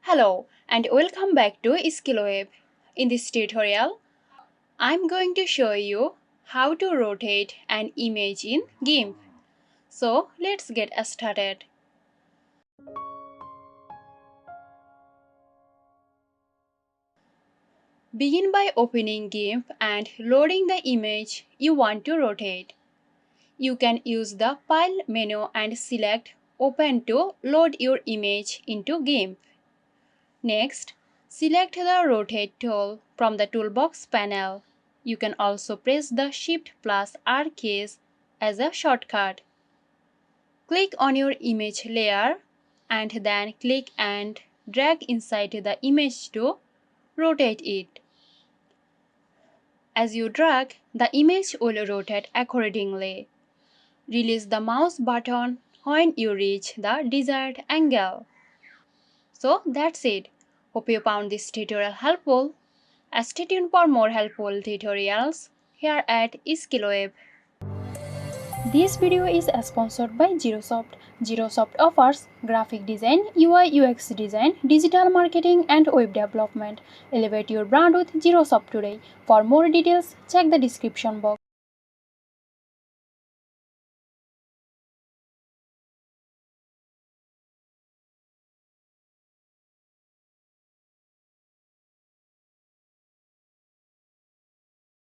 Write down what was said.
Hello and welcome back to Skillweb. In this tutorial, I'm going to show you how to rotate an image in Gimp. So let's get started. Begin by opening Gimp and loading the image you want to rotate. You can use the File menu and select Open to load your image into Gimp. Next, select the Rotate tool from the Toolbox panel. You can also press the Shift plus R keys as a shortcut. Click on your image layer and then click and drag inside the image to rotate it. As you drag, the image will rotate accordingly. Release the mouse button when you reach the desired angle. So that's it. Hope you found this tutorial helpful. Stay tuned for more helpful tutorials here at Skillweb. This video is sponsored by Xirosoft. Xirosoft offers graphic design, UI UX design, digital marketing and web development. Elevate your brand with Xirosoft today. For more details, check the description box.